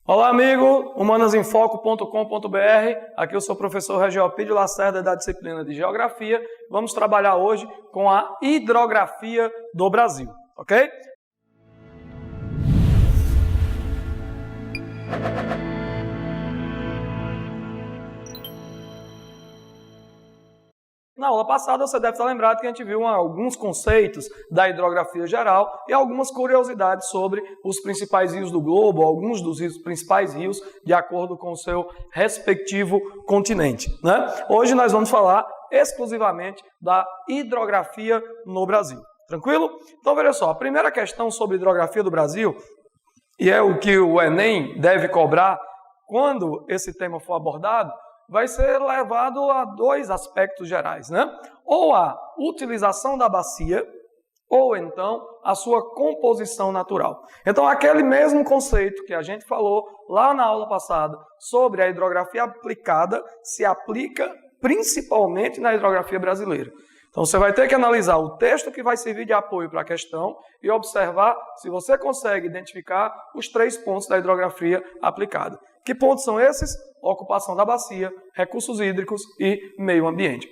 Olá, amigo, humanosinfoco.com.br. Aqui eu sou o professor Regiopídio Lacerda da disciplina de Geografia. Vamos trabalhar hoje com a hidrografia do Brasil, ok? Na aula passada você deve estar lembrado que a gente viu alguns conceitos da hidrografia geral e algumas curiosidades sobre os principais rios do globo, alguns dos principais rios de acordo com o seu respectivo continente, né? Hoje nós vamos falar exclusivamente da hidrografia no Brasil. Tranquilo? Então veja só, a primeira questão sobre hidrografia do Brasil, e é o que o Enem deve cobrar quando esse tema for abordado, vai ser levado a dois aspectos gerais, né? Ou a utilização da bacia, ou então a sua composição natural. Então, aquele mesmo conceito que a gente falou lá na aula passada sobre a hidrografia aplicada, se aplica principalmente na hidrografia brasileira. Então, você vai ter que analisar o texto que vai servir de apoio para a questão e observar se você consegue identificar os 3 pontos da hidrografia aplicada. Que pontos são esses? Ocupação da bacia, recursos hídricos e meio ambiente.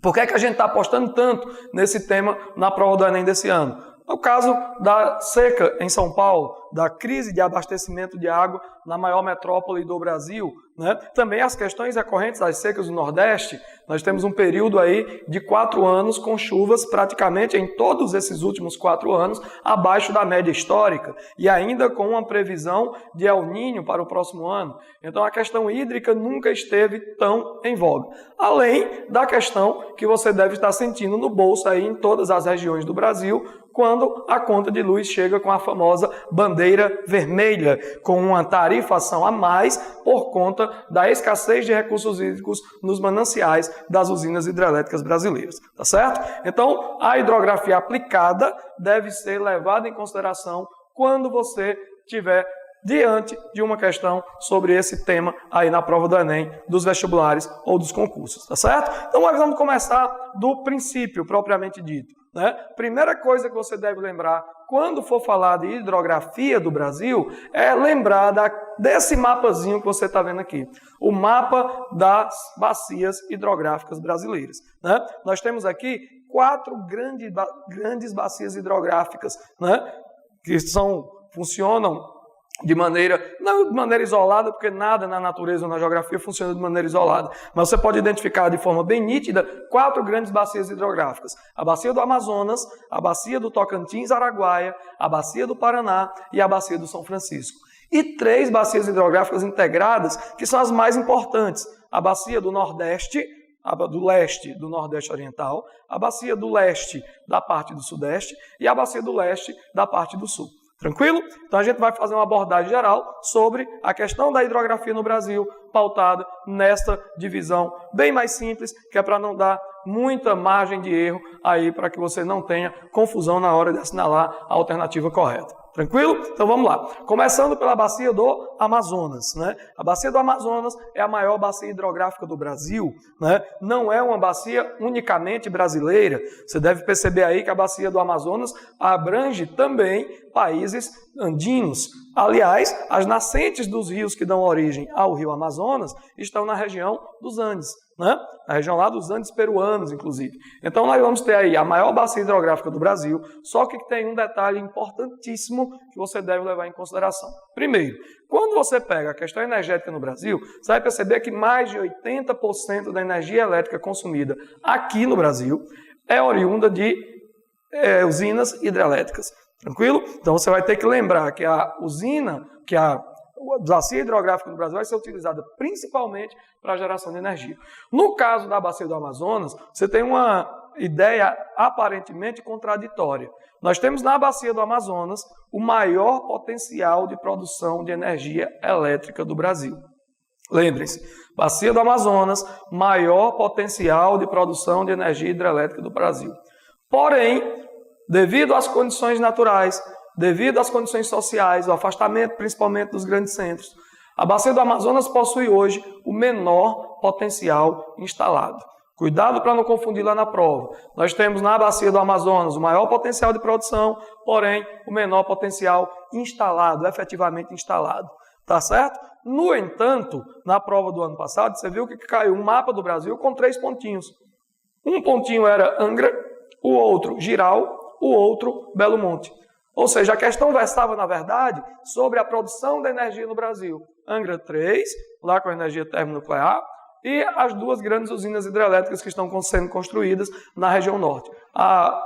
Por que é que a gente está apostando tanto nesse tema na prova do Enem desse ano? No caso da seca em São Paulo, da crise de abastecimento de água na maior metrópole do Brasil, né? Também as questões recorrentes das secas do Nordeste. Nós temos um período aí de 4 anos com chuvas praticamente em todos esses últimos 4 anos abaixo da média histórica e ainda com uma previsão de El Niño para o próximo ano. Então a questão hídrica nunca esteve tão em voga. Além da questão que você deve estar sentindo no bolso aí em todas as regiões do Brasil, quando a conta de luz chega com a famosa bandeira vermelha, com uma tarifação a mais por conta da escassez de recursos hídricos nos mananciais das usinas hidrelétricas brasileiras, tá certo? Então, a hidrografia aplicada deve ser levada em consideração quando você tiver diante de uma questão sobre esse tema aí na prova do Enem, dos vestibulares ou dos concursos, tá certo? Então, nós vamos começar do princípio propriamente dito, né? Primeira coisa que você deve lembrar quando for falar de hidrografia do Brasil é lembrar desse mapazinho que você está vendo aqui, o mapa das bacias hidrográficas brasileiras, né? Nós temos aqui 4 grandes bacias hidrográficas, né? Que funcionam não de maneira isolada, porque nada na natureza ou na geografia funciona de maneira isolada. Mas você pode identificar de forma bem nítida 4 grandes bacias hidrográficas. A bacia do Amazonas, a bacia do Tocantins-Araguaia, a bacia do Paraná e a bacia do São Francisco. E 3 bacias hidrográficas integradas, que são as mais importantes. A bacia do Nordeste, do leste do Nordeste Oriental, a bacia do leste da parte do Sudeste e a bacia do leste da parte do Sul. Tranquilo? Então a gente vai fazer uma abordagem geral sobre a questão da hidrografia no Brasil, pautada nesta divisão bem mais simples, que é para não dar muita margem de erro aí, para que você não tenha confusão na hora de assinalar a alternativa correta. Tranquilo? Então vamos lá. Começando pela bacia do Amazonas, né? A bacia do Amazonas é a maior bacia hidrográfica do Brasil, né? Não é uma bacia unicamente brasileira. Você deve perceber aí que a bacia do Amazonas abrange também países andinos. Aliás, as nascentes dos rios que dão origem ao rio Amazonas estão na região dos Andes, né? Na região lá dos Andes peruanos, inclusive. Então nós vamos ter aí a maior bacia hidrográfica do Brasil, só que tem um detalhe importantíssimo que você deve levar em consideração. Primeiro, quando você pega a questão energética no Brasil, você vai perceber que mais de 80% da energia elétrica consumida aqui no Brasil é oriunda de usinas hidrelétricas. Tranquilo? Então você vai ter que lembrar que a bacia hidrográfica do Brasil vai ser utilizada principalmente para a geração de energia. No caso da bacia do Amazonas, você tem uma ideia aparentemente contraditória. Nós temos na bacia do Amazonas o maior potencial de produção de energia elétrica do Brasil. Lembrem-se, bacia do Amazonas, maior potencial de produção de energia hidrelétrica do Brasil. Porém, devido às condições naturais, devido às condições sociais, o afastamento principalmente dos grandes centros, a bacia do Amazonas possui hoje o menor potencial instalado. Cuidado para não confundir lá na prova. Nós temos na bacia do Amazonas o maior potencial de produção, porém o menor potencial instalado, efetivamente instalado. Tá certo? No entanto, na prova do ano passado, você viu que caiu um mapa do Brasil com 3 pontinhos. Um pontinho era Angra, o outro Jirau, o outro Belo Monte. Ou seja, a questão versava, na verdade, sobre a produção de energia no Brasil. Angra 3, lá com a energia termonuclear, e as 2 grandes usinas hidrelétricas que estão sendo construídas na região norte. A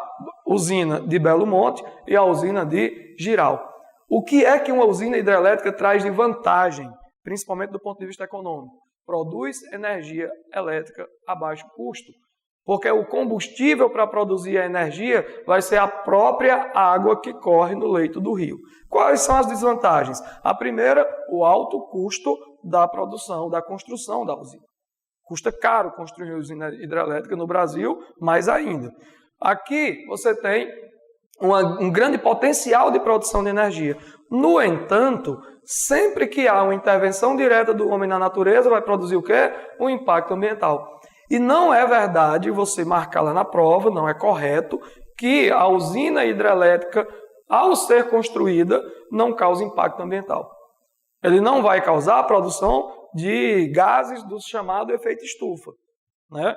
usina de Belo Monte e a usina de Jirau. O que é que uma usina hidrelétrica traz de vantagem, principalmente do ponto de vista econômico? Produz energia elétrica a baixo custo. Porque o combustível para produzir a energia vai ser a própria água que corre no leito do rio. Quais são as desvantagens? A primeira, o alto custo da produção, da construção da usina. Custa caro construir uma usina hidrelétrica no Brasil, mais ainda. Aqui você tem um grande potencial de produção de energia. No entanto, sempre que há uma intervenção direta do homem na natureza, vai produzir o quê? Um impacto ambiental. E não é verdade você marcar lá na prova, não é correto, que a usina hidrelétrica, ao ser construída, não causa impacto ambiental. Ele não vai causar a produção de gases do chamado efeito estufa, né?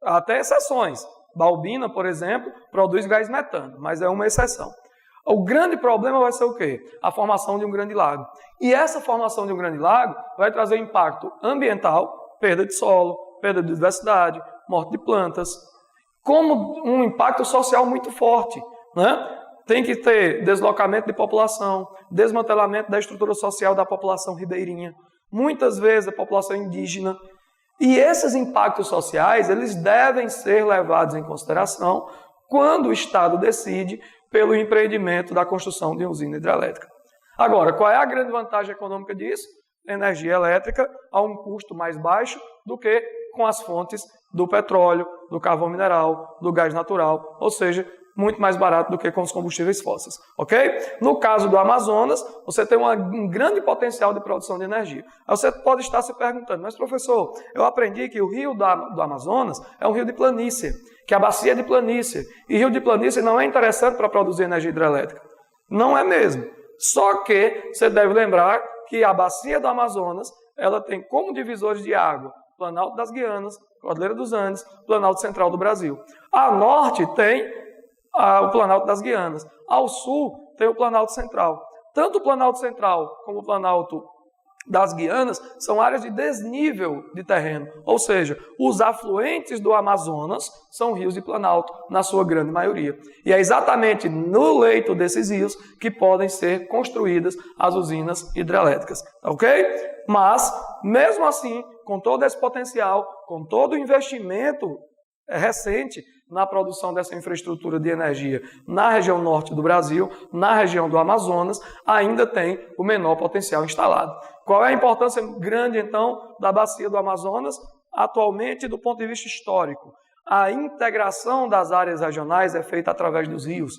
Até exceções. Balbina, por exemplo, produz gás metano, mas é uma exceção. O grande problema vai ser o quê? A formação de um grande lago. E essa formação de um grande lago vai trazer impacto ambiental, perda de solo, perda de diversidade, morte de plantas, como um impacto social muito forte, né? Tem que ter deslocamento de população, desmantelamento da estrutura social da população ribeirinha, muitas vezes a população indígena. E esses impactos sociais, eles devem ser levados em consideração quando o Estado decide pelo empreendimento da construção de uma usina hidrelétrica. Agora, qual é a grande vantagem econômica disso? Energia elétrica a um custo mais baixo do que com as fontes do petróleo, do carvão mineral, do gás natural, ou seja, muito mais barato do que com os combustíveis fósseis, ok? No caso do Amazonas, você tem um grande potencial de produção de energia. Aí você pode estar se perguntando, mas professor, eu aprendi que o rio do Amazonas é um rio de planície, que a bacia é de planície, e rio de planície não é interessante para produzir energia hidrelétrica. Não é mesmo. Só que você deve lembrar que a bacia do Amazonas, ela tem como divisores de água Planalto das Guianas, Cordilheira dos Andes, Planalto Central do Brasil. A norte tem o Planalto das Guianas. Ao sul tem o Planalto Central. Tanto o Planalto Central como o Planalto das Guianas são áreas de desnível de terreno. Ou seja, os afluentes do Amazonas são rios de planalto, na sua grande maioria. E é exatamente no leito desses rios que podem ser construídas as usinas hidrelétricas. Ok? Mas, mesmo assim, com todo esse potencial, com todo o investimento recente na produção dessa infraestrutura de energia na região norte do Brasil, na região do Amazonas, ainda tem o menor potencial instalado. Qual é a importância grande, então, da bacia do Amazonas? Atualmente, do ponto de vista histórico, a integração das áreas regionais é feita através dos rios.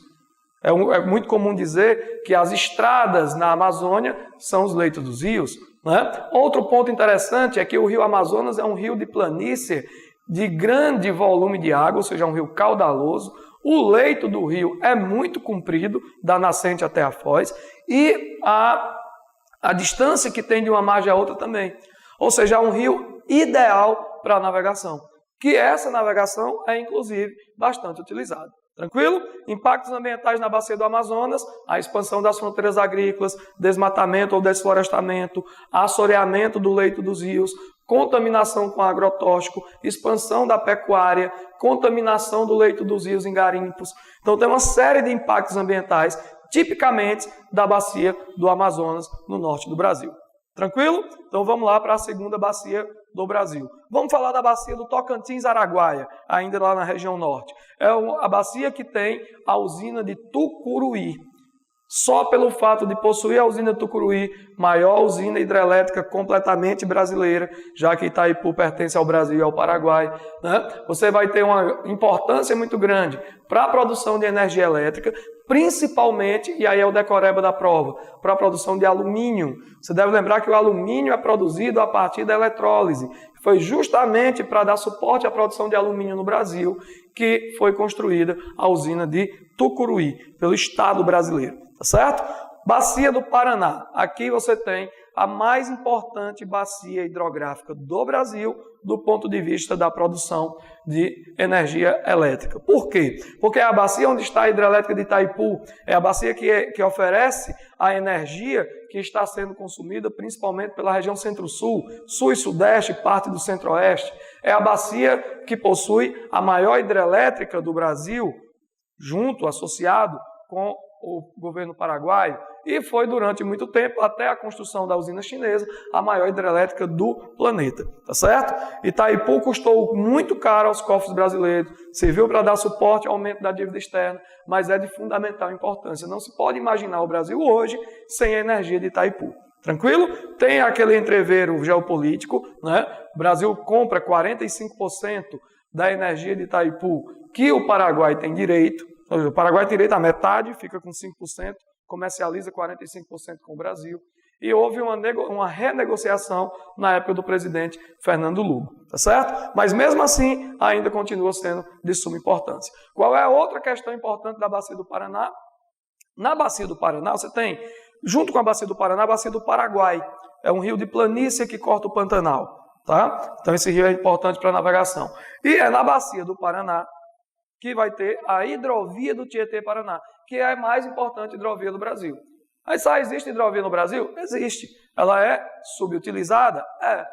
É muito comum dizer que as estradas na Amazônia são os leitos dos rios, né? Outro ponto interessante é que o rio Amazonas é um rio de planície de grande volume de água, ou seja, um rio caudaloso. O leito do rio é muito comprido, da nascente até a foz, e a distância que tem de uma margem a outra também. Ou seja, é um rio ideal para a navegação, que essa navegação é, inclusive, bastante utilizada. Tranquilo? Impactos ambientais na bacia do Amazonas, a expansão das fronteiras agrícolas, desmatamento ou desflorestamento, assoreamento do leito dos rios, contaminação com agrotóxico, expansão da pecuária, contaminação do leito dos rios em garimpos. Então tem uma série de impactos ambientais, tipicamente da bacia do Amazonas, no norte do Brasil. Tranquilo? Então vamos lá para a segunda bacia do Brasil. Vamos falar da bacia do Tocantins-Araguaia, ainda lá na região norte. É a bacia que tem a usina de Tucuruí. Só pelo fato de possuir a usina Tucuruí, maior usina hidrelétrica completamente brasileira, já que Itaipu pertence ao Brasil e ao Paraguai, né? Você vai ter uma importância muito grande para a produção de energia elétrica, principalmente, e aí é o decoreba da prova, para a produção de alumínio. Você deve lembrar que o alumínio é produzido a partir da eletrólise. Foi justamente para dar suporte à produção de alumínio no Brasil que foi construída a usina de Tucuruí, pelo Estado brasileiro. Tá certo? Bacia do Paraná. Aqui você tem a mais importante bacia hidrográfica do Brasil do ponto de vista da produção de energia elétrica. Por quê? Porque é a bacia onde está a hidrelétrica de Itaipu, é a bacia que oferece a energia que está sendo consumida principalmente pela região centro-sul, sul e sudeste, parte do centro-oeste. É a bacia que possui a maior hidrelétrica do Brasil, junto, associado com o governo paraguaio, e foi durante muito tempo, até a construção da usina chinesa, a maior hidrelétrica do planeta, tá certo? Itaipu custou muito caro aos cofres brasileiros, serviu para dar suporte ao aumento da dívida externa, mas é de fundamental importância. Não se pode imaginar o Brasil hoje sem a energia de Itaipu. Tranquilo? Tem aquele entreveiro geopolítico, né? O Brasil compra 45% da energia de Itaipu que o Paraguai tem direito. O Paraguai tem direito à metade, fica com 5%, comercializa 45% com o Brasil. E houve uma renegociação na época do presidente Fernando Lugo, tá certo? Mas mesmo assim, ainda continua sendo de suma importância. Qual é a outra questão importante da Bacia do Paraná? Na Bacia do Paraná, você tem, junto com a Bacia do Paraná, a Bacia do Paraguai. É um rio de planície que corta o Pantanal, tá? Então esse rio é importante para a navegação. E é na Bacia do Paraná que vai ter a hidrovia do Tietê-Paraná, que é a mais importante hidrovia do Brasil. Mas só existe hidrovia no Brasil? Existe. Ela é subutilizada? É.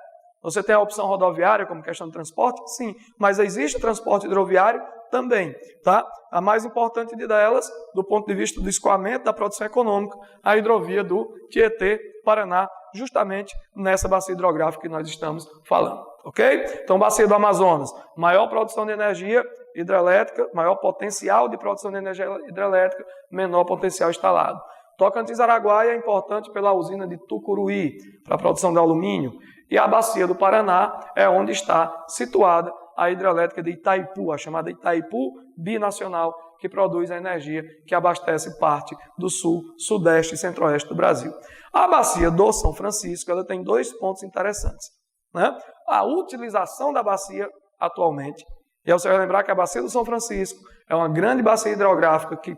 Você tem a opção rodoviária como questão de transporte? Sim. Mas existe transporte hidroviário? Também. Tá? A mais importante delas, do ponto de vista do escoamento da produção econômica, a hidrovia do Tietê-Paraná, justamente nessa bacia hidrográfica que nós estamos falando. Ok? Então, bacia do Amazonas, maior produção de energia hidrelétrica, maior potencial de produção de energia hidrelétrica, menor potencial instalado. Tocantins-Araguaia é importante pela usina de Tucuruí, para a produção de alumínio. E a bacia do Paraná é onde está situada a hidrelétrica de Itaipu, a chamada Itaipu Binacional, que produz a energia que abastece parte do sul, sudeste e centro-oeste do Brasil. A bacia do São Francisco ela tem dois pontos interessantes, né? A utilização da bacia atualmente, e aí você vai lembrar que a bacia do São Francisco é uma grande bacia hidrográfica que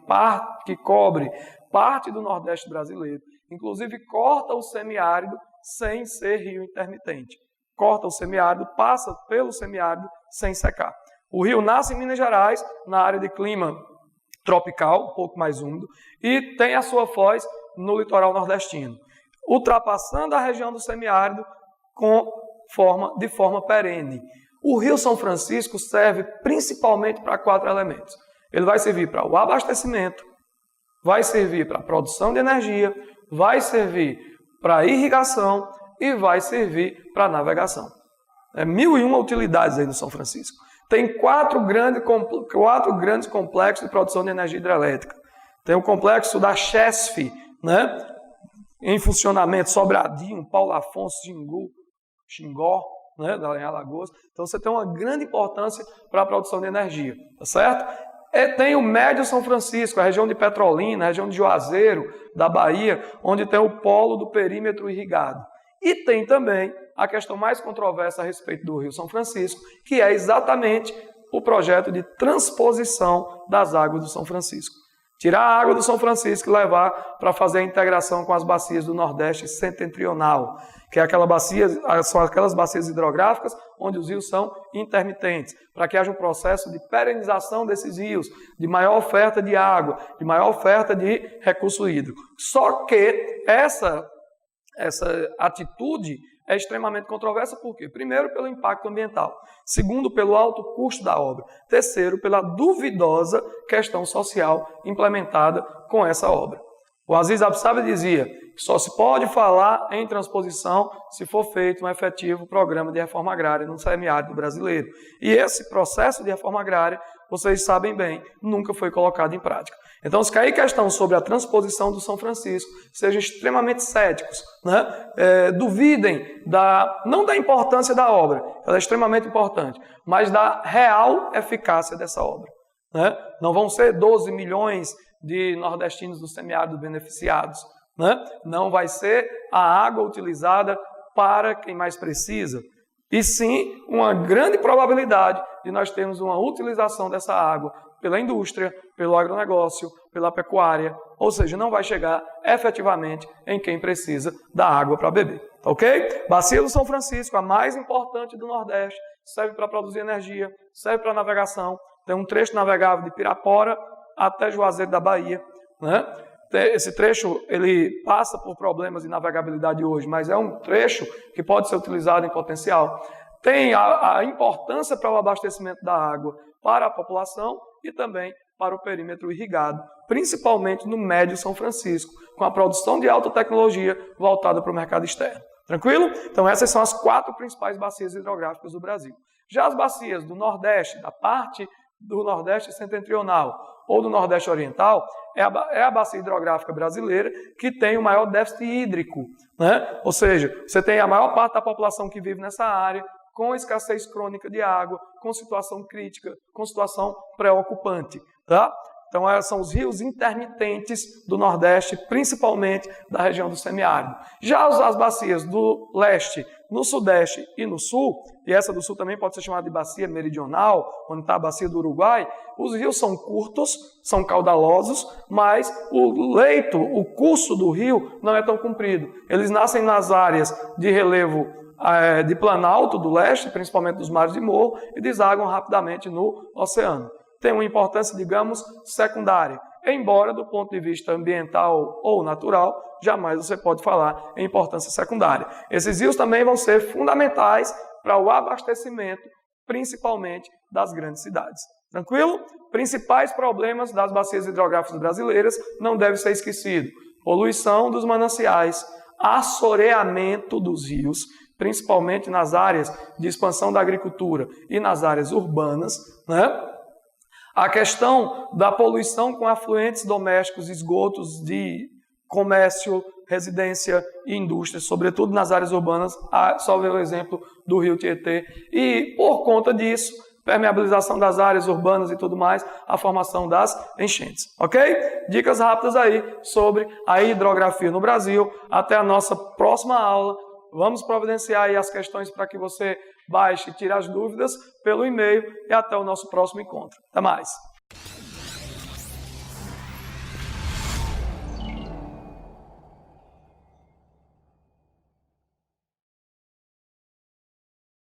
cobre parte do Nordeste brasileiro, inclusive corta o semiárido sem ser rio intermitente. Corta o semiárido, passa pelo semiárido sem secar. O rio nasce em Minas Gerais, na área de clima tropical, um pouco mais úmido, e tem a sua foz no litoral nordestino, ultrapassando a região do semiárido de forma perene. O Rio São Francisco serve principalmente para 4 elementos. Ele vai servir para o abastecimento, vai servir para a produção de energia, vai servir para a irrigação e vai servir para a navegação. É 1001 utilidades aí no São Francisco. Tem 4 grandes complexos de produção de energia hidrelétrica. Tem o complexo da Chesf, né? Em funcionamento, Sobradinho, Paulo Afonso, Xingó, né? Em Alagoas. Então você tem uma grande importância para a produção de energia, tá certo? E tem o Médio São Francisco, a região de Petrolina, a região de Juazeiro, da Bahia, onde tem o polo do perímetro irrigado. E tem também a questão mais controversa a respeito do Rio São Francisco, que é exatamente o projeto de transposição das águas do São Francisco. Tirar a água do São Francisco e levar para fazer a integração com as bacias do Nordeste setentrional, que é são aquelas bacias hidrográficas onde os rios são intermitentes, para que haja um processo de perenização desses rios, de maior oferta de água, de maior oferta de recurso hídrico. Só que essa atitude é extremamente controversa, por quê? Primeiro, pelo impacto ambiental. Segundo, pelo alto custo da obra. Terceiro, pela duvidosa questão social implementada com essa obra. O Aziz Absabe dizia que só se pode falar em transposição se for feito um efetivo programa de reforma agrária no semiárido brasileiro. E esse processo de reforma agrária, vocês sabem bem, nunca foi colocado em prática. Então, se cair questão sobre a transposição do São Francisco, sejam extremamente céticos, né? Duvidem não da importância da obra, ela é extremamente importante, mas da real eficácia dessa obra. Né? Não vão ser 12 milhões de nordestinos do semiárido beneficiados. Né? Não vai ser a água utilizada para quem mais precisa. E sim, uma grande probabilidade de nós termos uma utilização dessa água pela indústria, pelo agronegócio, pela pecuária, ou seja, não vai chegar efetivamente em quem precisa da água para beber. Ok? Bacia do São Francisco, a mais importante do Nordeste, serve para produzir energia, serve para navegação. Tem um trecho navegável de Pirapora até Juazeiro da Bahia. Né? Esse trecho ele passa por problemas de navegabilidade hoje, mas é um trecho que pode ser utilizado em potencial. Tem a importância para o abastecimento da água para a população e também para o perímetro irrigado, principalmente no Médio São Francisco, com a produção de alta tecnologia voltada para o mercado externo. Tranquilo? Então essas são as 4 principais bacias hidrográficas do Brasil. Já as bacias do Nordeste, da parte do Nordeste setentrional ou do Nordeste oriental, é a bacia hidrográfica brasileira que tem o maior déficit hídrico. Né? Ou seja, você tem a maior parte da população que vive nessa área com escassez crônica de água, com situação crítica, com situação preocupante. Tá? Então, são os rios intermitentes do Nordeste, principalmente da região do semiárido. Já as bacias do leste, no Sudeste e no Sul, e essa do Sul também pode ser chamada de bacia meridional, onde está a bacia do Uruguai, os rios são curtos, são caudalosos, mas o leito, o curso do rio não é tão comprido. Eles nascem nas áreas de relevo de planalto do leste, principalmente dos mares de morro, e desaguam rapidamente no oceano. Tem uma importância, digamos, secundária. Embora, do ponto de vista ambiental ou natural, jamais você pode falar em importância secundária. Esses rios também vão ser fundamentais para o abastecimento, principalmente das grandes cidades. Tranquilo? Principais problemas das bacias hidrográficas brasileiras não devem ser esquecidos. Poluição dos mananciais, assoreamento dos rios, principalmente nas áreas de expansão da agricultura e nas áreas urbanas, né? A questão da poluição com afluentes domésticos, esgotos de comércio, residência e indústria, sobretudo nas áreas urbanas, só ver o exemplo do Rio Tietê. E, por conta disso, permeabilização das áreas urbanas e tudo mais, a formação das enchentes. Ok? Dicas rápidas aí sobre a hidrografia no Brasil. Até a nossa próxima aula. Vamos providenciar aí as questões para que você baixe e tire as dúvidas pelo e-mail e até o nosso próximo encontro. Até mais!